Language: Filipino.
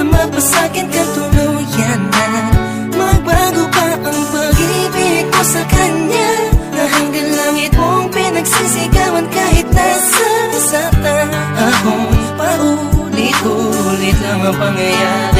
na mapasakin ka tuluyan na magbago pa ang pag-ibig ko sa kanya, na hanggang langit mong pinagsisigawan kahit nasa sata. Akong paulit-ulit lang ang pangyayari.